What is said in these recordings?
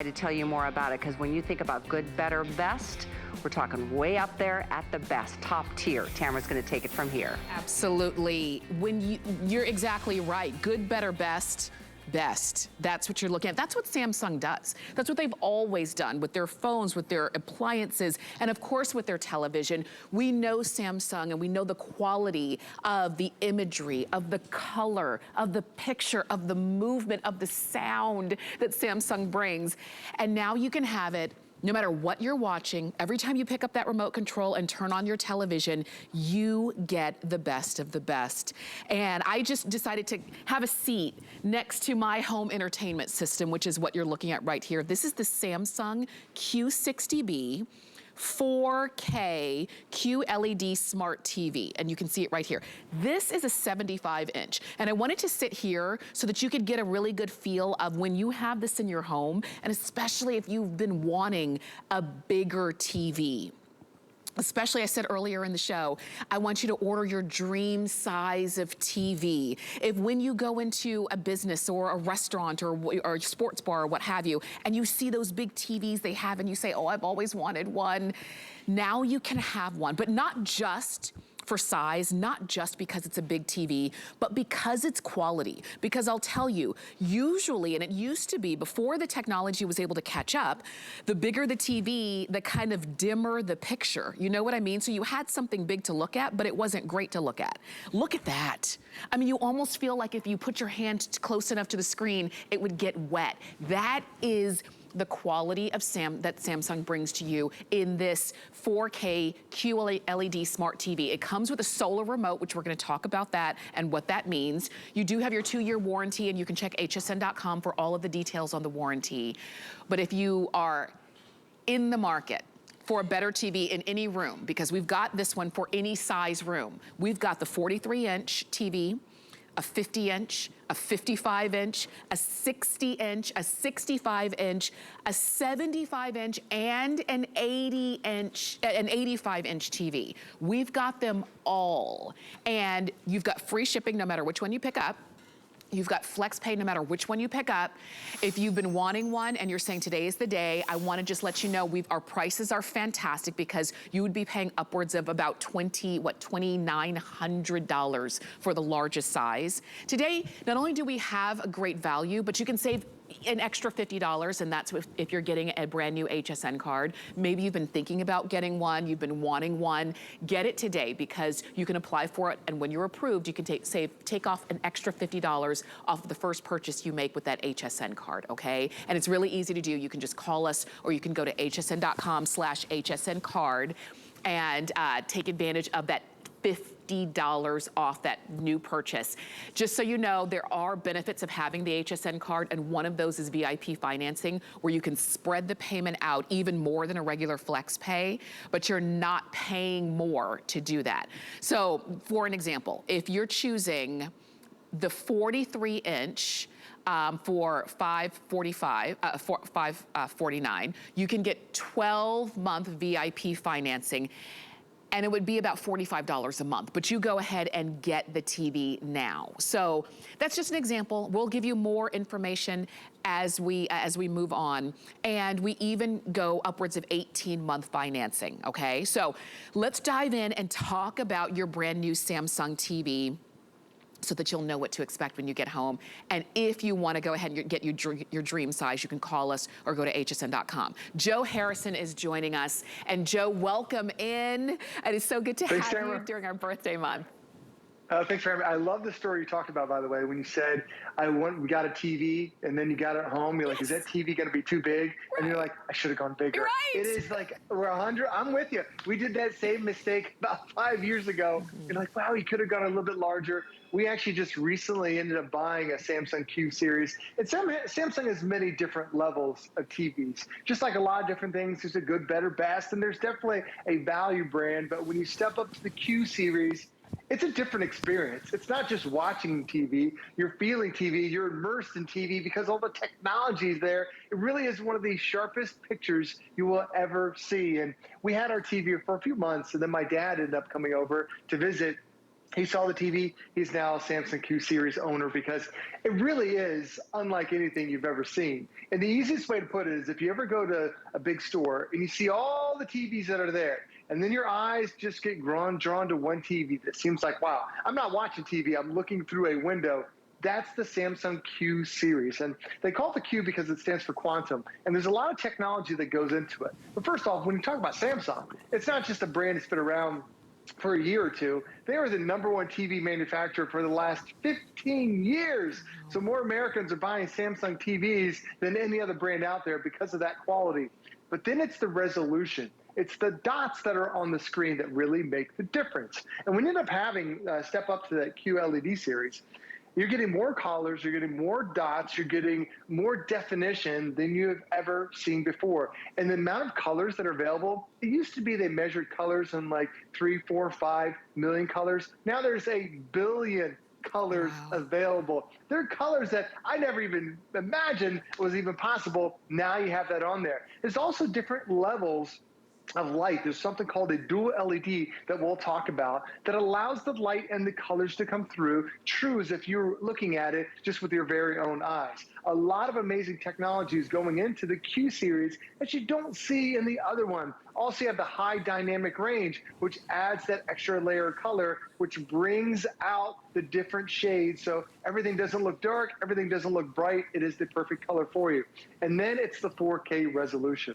To tell you more about it, because when you think about good, better, best, we're talking way up there at the best, top tier. Tamara's going to take it from here. Absolutely. You're exactly right. Good, better, best. Best. That's what you're looking at. That's what Samsung does. That's what they've always done with their phones, with their appliances, and of course with their television. We know Samsung and we know the quality of the imagery, of the color, of the picture, of the movement, of the sound that Samsung brings. And now you can have it no matter what you're watching. Every time you pick up that remote control and turn on your television, you get the best of the best. And I just decided to have a seat next to my home entertainment system, which is what you're looking at right here. This is the Samsung Q60B 4K QLED smart TV, and you can see it right here. This is a 75-inch, and I wanted to sit here so that you could get a really good feel of when you have this in your home, and especially if you've been wanting a bigger TV. Especially, I said earlier in the show, I want you to order your dream size of TV. If when you go into a business or a restaurant or a sports bar or what have you, and you see those big TVs they have and you say, oh, I've always wanted one, now you can have one, but not just for size, not just because it's a big TV, but because it's quality. Because I'll tell you, usually, and it used to be before the technology was able to catch up, the bigger the TV, the kind of dimmer the picture. You know what I mean? So you had something big to look at, but it wasn't great to look at. Look at that. I mean, you almost feel like if you put your hand close enough to the screen, it would get wet. That is the quality of that Samsung brings to you in this 4K QLED smart TV. It comes with a solar remote, which we're going to talk about that and what that means. You do have your 2-year warranty, and you can check hsn.com for all of the details on the warranty. But if you are in the market for a better TV in any room, because we've got this one for any size room, we've got the 43-inch TV, a 50-inch, a 55-inch, a 60-inch, a 65-inch, a 75-inch, and an 80-inch, an 85-inch TV. We've got them all. And you've got free shipping no matter which one you pick up. You've got flex pay no matter which one you pick up. If you've been wanting one and you're saying today is the day, I wanna just let you know our prices are fantastic, because you would be paying upwards of about $2,900 for the largest size. Today, not only do we have a great value, but you can save an extra $50, and that's if you're getting a brand new HSN card. Maybe you've been thinking about getting one, you've been wanting one. Get it today, because you can apply for it, and when you're approved, you can take off an extra $50 off of the first purchase you make with that HSN card, okay? And it's really easy to do. You can just call us, or you can go to hsn.com/HSN card and take advantage of that $50 off that new purchase. Just so you know, there are benefits of having the HSN card, and one of those is VIP financing, where you can spread the payment out even more than a regular flex pay, but you're not paying more to do that. So, for an example, if you're choosing the 43-inch for $549, you can get 12-month VIP financing, and it would be about $45 a month, but you go ahead and get the TV now. So that's just an example. We'll give you more information as we move on, and we even go upwards of 18-month financing, okay? So let's dive in and talk about your brand new Samsung TV, so that you'll know what to expect when you get home. And if you wanna go ahead and get your dream size, you can call us or go to hsn.com. Joe Harrison is joining us. And Joe, welcome in. And it's so good to have you during our birthday month. Thanks for having me. I love the story you talked about, by the way, when you said, we got a TV, and then you got it home. You're like, is that TV going to be too big? Right. And you're like, I should have gone bigger. Right. It is like, we're 100. I'm with you. We did that same mistake about 5 years ago. You're like, wow, you could have gone a little bit larger. We actually just recently ended up buying a Samsung Q series. And Samsung has many different levels of TVs. Just like a lot of different things, there's a good, better, best, and there's definitely a value brand. But when you step up to the Q series, it's a different experience. It's not just watching TV. You're feeling TV. You're immersed in TV because all the technology is there. It really is one of the sharpest pictures you will ever see. And we had our TV for a few months, and then my dad ended up coming over to visit. He saw the TV. He's now a Samsung Q Series owner because it really is unlike anything you've ever seen. And the easiest way to put it is if you ever go to a big store and you see all the TVs that are there, and then your eyes just get drawn to one TV that seems like, wow, I'm not watching TV, I'm looking through a window. That's the Samsung Q Series. And they call it the Q because it stands for quantum. And there's a lot of technology that goes into it. But first off, when you talk about Samsung, it's not just a brand that's been around for a year or two. They are the #1 TV manufacturer for the last 15 years. So more Americans are buying Samsung TVs than any other brand out there because of that quality. But then it's the resolution. It's the dots that are on the screen that really make the difference. And when you end up having step up to that QLED series, you're getting more colors, you're getting more dots, you're getting more definition than you have ever seen before. And the amount of colors that are available, it used to be they measured colors in like 3, 4, 5 million colors. Now there's 1 billion colors available. There are colors that I never even imagined was even possible. Now you have that on there. There's also different levels of light. There's something called a dual LED that we'll talk about that allows the light and the colors to come through true as if you're looking at it just with your very own eyes. A lot of amazing technologies going into the Q series that you don't see in the other one. Also, you have the high dynamic range, which adds that extra layer of color, which brings out the different shades. So everything doesn't look dark, everything doesn't look bright. It is the perfect color for you. And then it's the 4K resolution.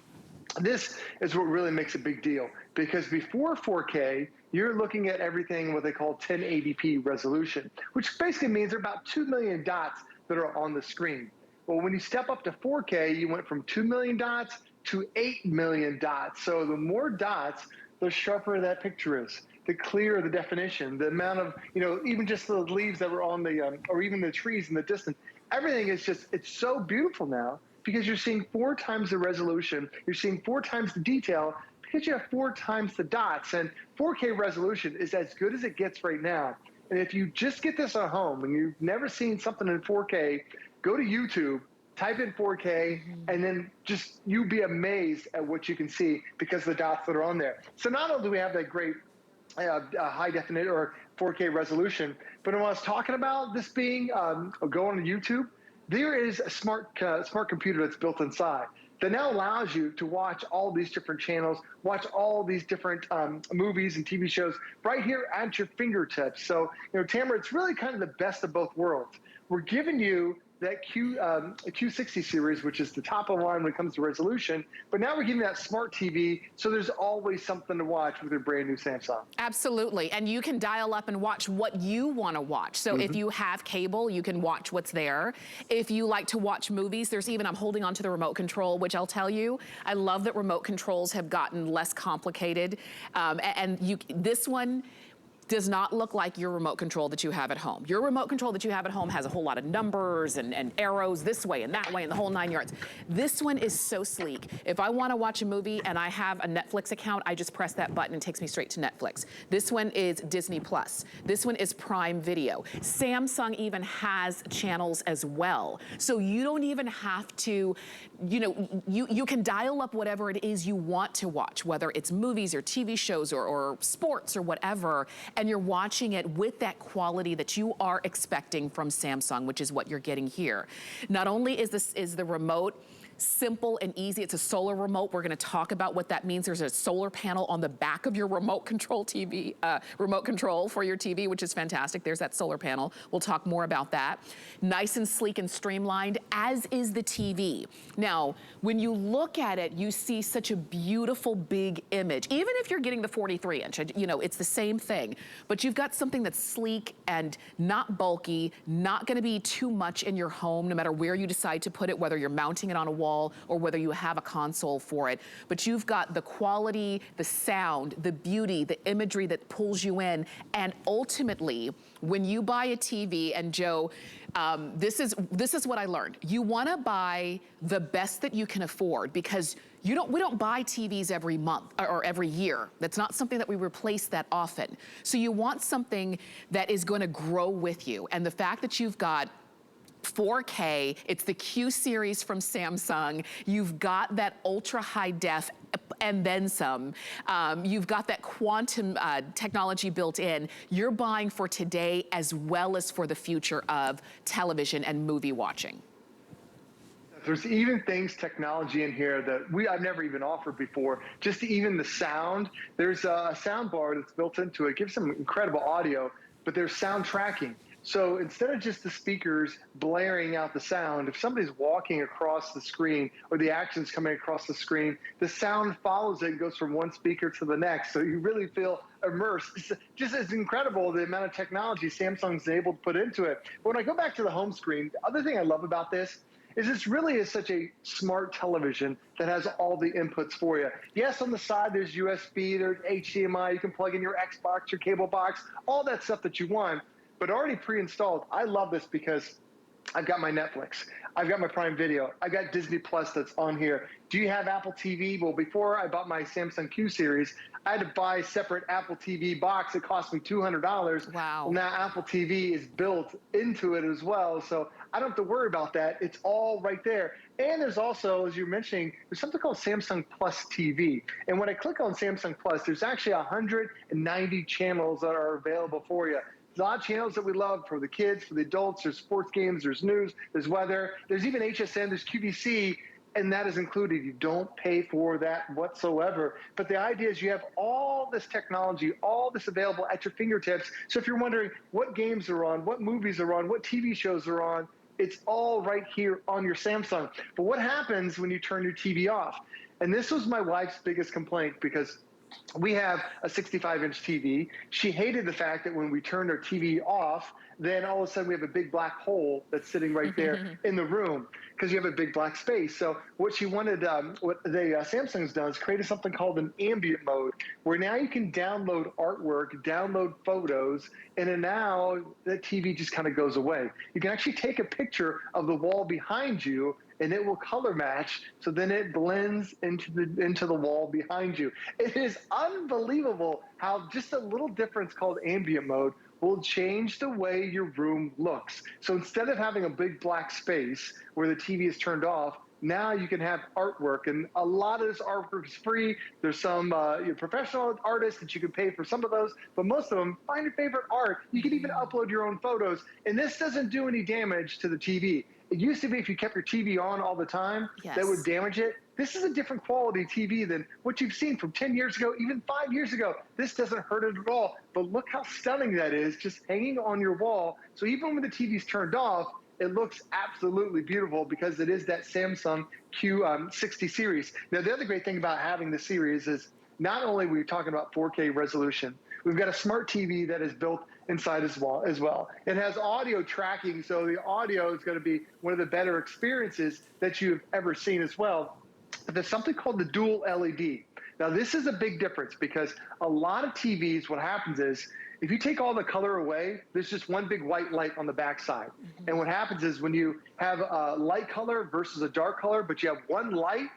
This is what really makes a big deal, because before 4K, you're looking at everything what they call 1080p resolution, which basically means there are about 2 million dots that are on the screen. Well, when you step up to 4K, you went from 2 million dots to 8 million dots. So the more dots, the sharper that picture is, the clearer the definition, the amount of, even just the leaves that were on the, or even the trees in the distance, everything is just, it's so beautiful now. Because you're seeing 4 times the resolution, you're seeing 4 times the detail, because you have 4 times the dots. And 4K resolution is as good as it gets right now. And if you just get this at home and you've never seen something in 4K, go to YouTube, type in 4K, and then just you'll be amazed at what you can see because of the dots that are on there. So not only do we have that great high definition or 4K resolution, but when I was talking about this being going to YouTube, there is a smart computer that's built inside that now allows you to watch all these different channels, watch all these different movies and TV shows right here at your fingertips. So, Tamara, it's really kind of the best of both worlds. We're giving you that Q60 series, which is the top of the line when it comes to resolution, but now we're giving that smart TV, so there's always something to watch with your brand new Samsung. Absolutely, and you can dial up and watch what you want to watch. So if you have cable, you can watch what's there. If you like to watch movies, there's even, I'm holding onto the remote control, which I'll tell you, I love that remote controls have gotten less complicated. This one does not look like your remote control that you have at home. Your remote control that you have at home has a whole lot of numbers and arrows this way and that way and the whole 9 yards. This one is so sleek. If I want to watch a movie and I have a Netflix account, I just press that button and it takes me straight to Netflix. This one is Disney Plus. This one is Prime Video. Samsung even has channels as well. So you don't even have to, you can dial up whatever it is you want to watch, whether it's movies or TV shows or sports or whatever, and you're watching it with that quality that you are expecting from Samsung, which is what you're getting here. Not only is the remote simple and easy, it's a solar remote. We're gonna talk about what that means. There's a solar panel on the back of your remote control TV, remote control for your TV, which is fantastic. There's that solar panel. We'll talk more about that. Nice and sleek and streamlined, as is the TV. Now, when you look at it, you see such a beautiful big image. Even if you're getting the 43-inch, it's the same thing. But you've got something that's sleek and not bulky, not gonna be too much in your home, no matter where you decide to put it, whether you're mounting it on a wall or whether you have a console for it. But you've got the quality, the sound, the beauty, the imagery that pulls you in. And ultimately, when you buy a TV, and Joe, this is what I learned. You wanna buy the best that you can afford, because we don't buy TVs every month or every year. That's not something that we replace that often. So you want something that is gonna grow with you. And the fact that you've got 4K, it's the Q series from Samsung. You've got that ultra high def and then some. You've got that quantum technology built in. You're buying for today as well as for the future of television and movie watching. There's even things, technology in here that I've never even offered before. Just even the sound. There's a sound bar that's built into it. It gives some incredible audio, but there's sound tracking. So instead of just the speakers blaring out the sound, if somebody's walking across the screen or the action's coming across the screen, the sound follows it and goes from one speaker to the next. So you really feel immersed. It's incredible the amount of technology Samsung's able to put into it. But when I go back to the home screen, the other thing I love about this is this really is such a smart television that has all the inputs for you. Yes, on the side, there's USB, there's HDMI, you can plug in your Xbox, your cable box, all that stuff that you want, but already pre-installed. I love this because I've got my Netflix, I've got my Prime Video, I've got Disney Plus that's on here. Do you have Apple TV? Well, before I bought my Samsung Q series, I had to buy a separate Apple TV box. It cost me $200. Wow. Well, now Apple TV is built into it as well, so I don't have to worry about that. It's all right there. And there's also, as you're mentioning, there's something called Samsung Plus TV. And when I click on Samsung Plus, there's actually 190 channels that are available for you. There's a lot of channels that we love for the kids, for the adults. There's sports games, there's news, there's weather, there's even HSN, there's QVC, and that is included. You don't pay for that whatsoever. But the idea is you have all this technology, all this available at your fingertips. So if you're wondering what games are on, what movies are on, what TV shows are on, it's all right here on your Samsung. But what happens when you turn your TV off? And this was my wife's biggest complaint, because we have a 65-inch TV. She hated the fact that when we turned our TV off, then all of a sudden we have a big black hole that's sitting right there in the room, because you have a big black space. So what she wanted, what the Samsung's done is created something called an ambient mode, where now you can download artwork, download photos, and then now the TV just kind of goes away. You can actually take a picture of the wall behind you, and it will color match, so then it blends into the wall behind you. It is unbelievable how just a little difference called ambient mode will change the way your room looks. So instead of having a big black space where the TV is turned off, now you can have artwork, and a lot of this artwork is free. There's some professional artists that you can pay for some of those, but most of them, find your favorite art. You can even upload your own photos, and this doesn't do any damage to the TV. It used to be if you kept your TV on all the time, yes, that would damage it. This is a different quality TV than what you've seen from 10 years ago, even 5 years ago. This doesn't hurt it at all, but look how stunning that is, just hanging on your wall. So even when the TV's turned off, it looks absolutely beautiful, because it is that Samsung Q60 series. Now, the other great thing about having the series is not only are we talking about 4K resolution, we've got a smart TV that is built inside as well. It has audio tracking, so the audio is going to be one of the better experiences that you've ever seen as well. But there's something called the dual LED. Now, this is a big difference, because a lot of TVs, what happens is, if you take all the color away, there's just one big white light on the backside. And what happens is when you have a light color versus a dark color, but you have one light,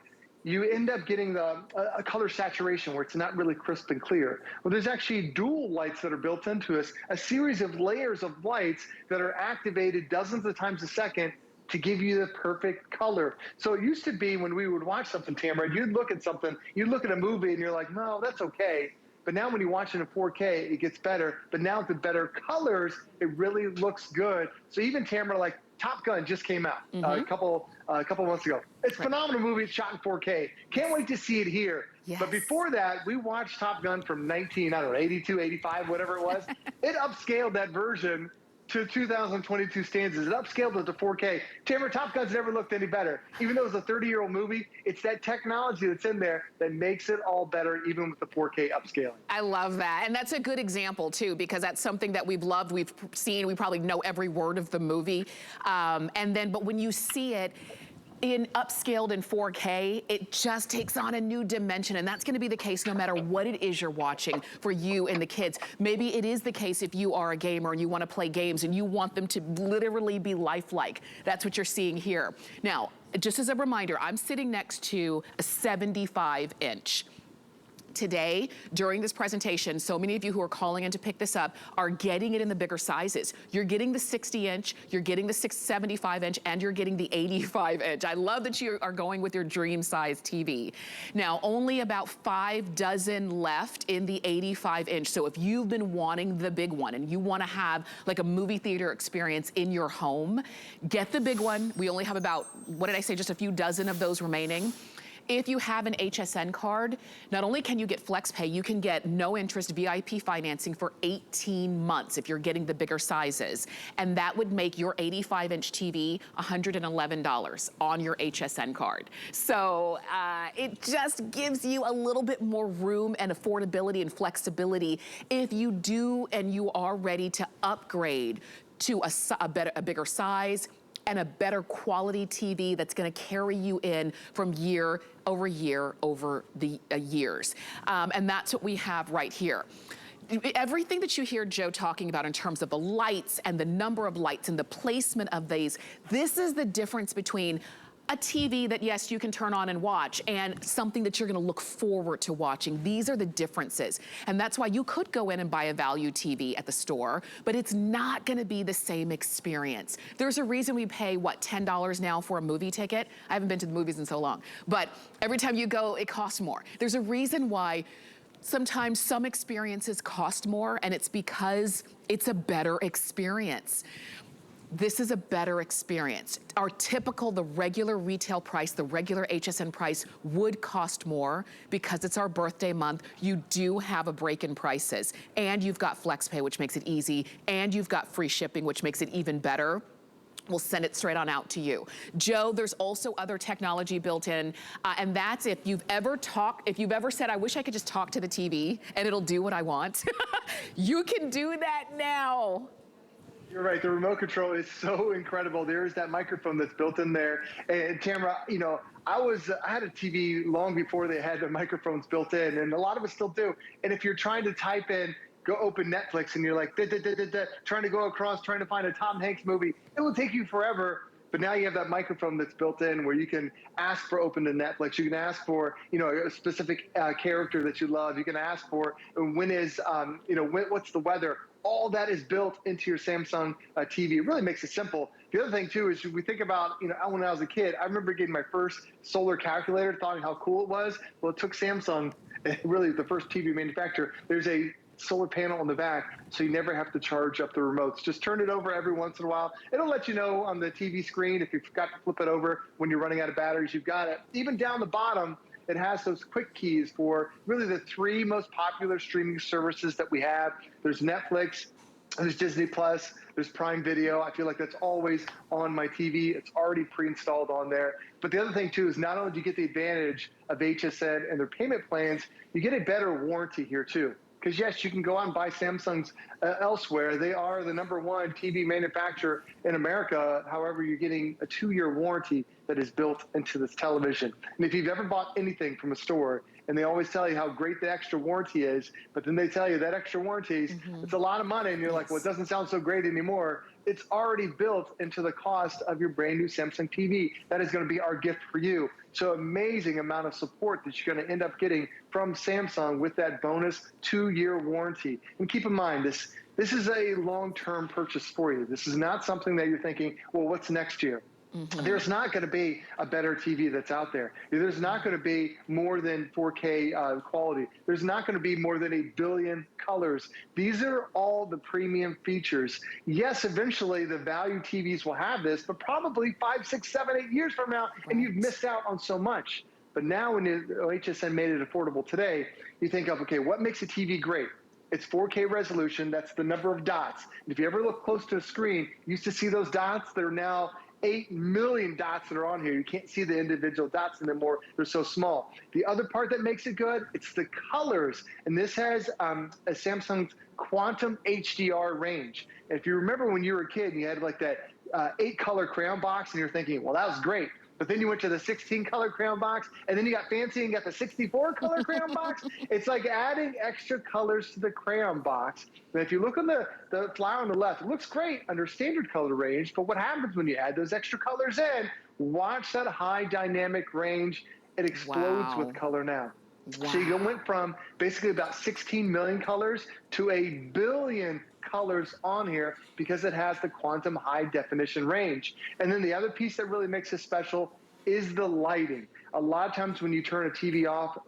you end up getting a color saturation where it's not really crisp and clear. Well, there's actually dual lights that are built into this, a series of layers of lights that are activated dozens of times a second to give you the perfect color. So it used to be when we would watch something, Tamara, you'd look at something, you'd look at a movie and you're like, no, that's okay. But now when you watch it in 4K, it gets better. But now with the better colors, it really looks good. So even Tamara, like Top Gun just came out a couple months ago. It's a phenomenal movie. It's shot in 4K. Can't wait to see it here. Yes. But before that, we watched Top Gun from 82, 85, whatever it was. It upscaled that version to 2022 standards. It upscaled it to 4K. Tamara, Top Gun's never looked any better. Even though it's a 30-year-old movie, it's that technology that's in there that makes it all better, even with the 4K upscaling. I love that. And that's a good example, too, because that's something that we've loved, we've seen, we probably know every word of the movie. But when you see it in upscaled in 4K, it just takes on a new dimension, and that's gonna be the case no matter what it is you're watching for you and the kids. Maybe it is the case if you are a gamer and you wanna play games and you want them to literally be lifelike. That's what you're seeing here. Now, just as a reminder, I'm sitting next to a 75-inch today, during this presentation, so many of you who are calling in to pick this up are getting it in the bigger sizes. You're getting the 60-inch, you're getting the 75-inch, and you're getting the 85-inch. I love that you are going with your dream size TV. Now, only about 5 dozen left in the 85-inch. So if you've been wanting the big one and you want to have like a movie theater experience in your home, get the big one. We only have about, what did I say, just a few dozen of those remaining. If you have an HSN card, not only can you get FlexPay, you can get no interest VIP financing for 18 months if you're getting the bigger sizes. And that would make your 85-inch TV $111 on your HSN card. So it just gives you a little bit more room and affordability and flexibility if you do and you are ready to upgrade to a bigger size and a better quality TV that's gonna carry you in from year over year over the years. And that's what we have right here. Everything that you hear Joe talking about in terms of the lights and the number of lights and the placement of these, this is the difference between a TV that, yes, you can turn on and watch, and something that you're gonna look forward to watching. These are the differences. And that's why you could go in and buy a value TV at the store, but it's not gonna be the same experience. There's a reason we pay, what, $10 now for a movie ticket? I haven't been to the movies in so long, but every time you go, it costs more. There's a reason why sometimes some experiences cost more, and it's because it's a better experience. This is a better experience. Our typical, the regular retail price, the regular HSN price would cost more because it's our birthday month. You do have a break in prices, and you've got FlexPay, which makes it easy, and you've got free shipping, which makes it even better. We'll send it straight on out to you. Joe, there's also other technology built in, and that's if you've ever said, I wish I could just talk to the TV and it'll do what I want. You can do that now. You're right. The remote control is so incredible. There is that microphone that's built in there. And Tamara, you know, I had a TV long before they had the microphones built in, and a lot of us still do. And if you're trying to type in, go open Netflix, and you're like, trying to go across, trying to find a Tom Hanks movie, it will take you forever. But now you have that microphone that's built in where you can ask for open to Netflix. You can ask for, you know, a specific character that you love. You can ask for when is, what's the weather. All that is built into your Samsung TV. It really makes it simple. The other thing, too, is we think about, you know, when I was a kid, I remember getting my first solar calculator, thought how cool it was. Well, it took Samsung, really the first TV manufacturer. There's a solar panel on the back, so you never have to charge up the remotes. Just turn it over every once in a while. It'll let you know on the TV screen if you forgot to flip it over when you're running out of batteries. You've got it. Even down the bottom, it has those quick keys for really the 3 most popular streaming services that we have. There's Netflix, there's Disney Plus, there's Prime Video. I feel like that's always on my TV. It's already pre-installed on there. But the other thing, too, is not only do you get the advantage of HSN and their payment plans, you get a better warranty here, too. Because, yes, you can go out and buy Samsungs elsewhere. They are the #1 TV manufacturer in America. However, you're getting a 2-year warranty that is built into this television. And if you've ever bought anything from a store, and they always tell you how great the extra warranty is, but then they tell you that extra warranty, it's a lot of money, and you're like, well, it doesn't sound so great anymore. It's already built into the cost of your brand new Samsung TV. That is going to be our gift for you. So amazing amount of support that you're going to end up getting from Samsung with that bonus 2-year warranty. And keep in mind, this is a long-term purchase for you. This is not something that you're thinking, well, what's next year? There's not going to be a better TV that's out there. There's not going to be more than 4K quality. There's not going to be more than 1 billion colors. These are all the premium features. Yes, eventually the value TVs will have this, but probably 5, 6, 7, 8 years from now, and you've missed out on so much. But now when HSN made it affordable today, you think of, okay, what makes a TV great? It's 4K resolution. That's the number of dots. And if you ever look close to a screen, you used to see those dots. They're now 8 million dots that are on here. You can't see the individual dots anymore. They're so small. The other part that makes it good, it's the colors. And this has a Samsung's Quantum HDR range. And if you remember when you were a kid and you had like that 8-color crayon box and you're thinking, well, that was great. But then you went to the 16-color crayon box, and then you got fancy and got the 64-color crayon box. It's like adding extra colors to the crayon box. And if you look on the flower on the left, it looks great under standard color range, but what happens when you add those extra colors in? Watch that high dynamic range. It explodes with color now. Wow. So you went from basically about 16 million colors to 1 billion colors on here because it has the quantum high definition range. And then the other piece that really makes it special is the lighting. A lot of times when you turn a TV off,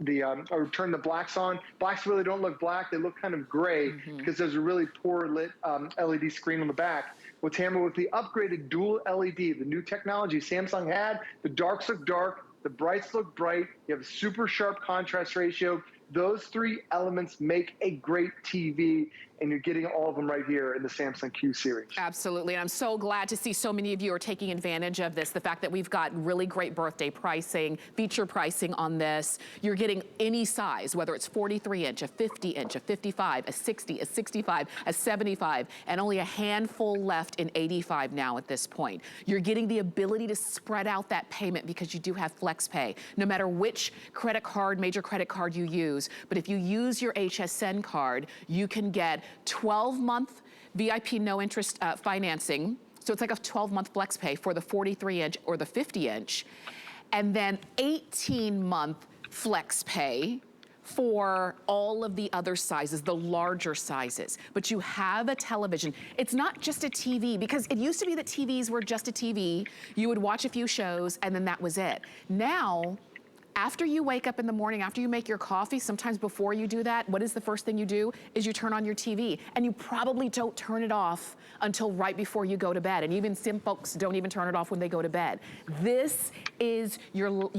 or turn the blacks on, blacks really don't look black. They look kind of gray because there's a really poor lit LED screen on the back. Well, Tamara, with the upgraded dual LED, the new technology Samsung had, the darks look dark, the brights look bright, you have a super sharp contrast ratio. Those three elements make a great TV, and you're getting all of them right here in the Samsung Q series. Absolutely, and I'm so glad to see so many of you are taking advantage of this. The fact that we've got really great birthday pricing, feature pricing on this. You're getting any size, whether it's 43 inch, a 50 inch, a 55, a 60, a 65, a 75, and only a handful left in 85 now at this point. You're getting the ability to spread out that payment because you do have flex pay, no matter which credit card, major credit card you use. But if you use your HSN card, you can get 12-month VIP no interest financing. So it's like a 12-month flex pay for the 43 inch or the 50 inch. And then 18-month flex pay for all of the other sizes, the larger sizes. But you have a television. It's not just a TV, because it used to be that TVs were just a TV. You would watch a few shows and then that was it. Now, after you wake up in the morning, after you make your coffee, sometimes before you do that, what is the first thing you do? Is you turn on your TV. And you probably don't turn it off until right before you go to bed. And even some folks don't even turn it off when they go to bed. This is your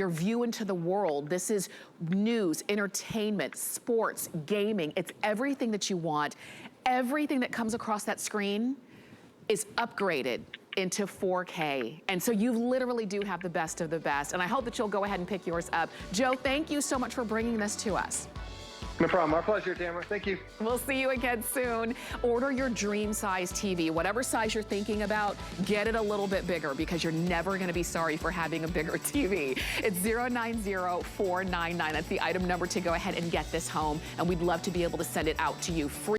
view into the world. This is news, entertainment, sports, gaming. It's everything that you want. Everything that comes across that screen is upgraded into 4K. And so you literally do have the best of the best. And I hope that you'll go ahead and pick yours up. Joe, thank you so much for bringing this to us. No problem. Our pleasure, Tamara. Thank you. We'll see you again soon. Order your dream size TV. Whatever size you're thinking about, get it a little bit bigger, because you're never going to be sorry for having a bigger TV. It's 090499. That's the item number to go ahead and get this home. And we'd love to be able to send it out to you free.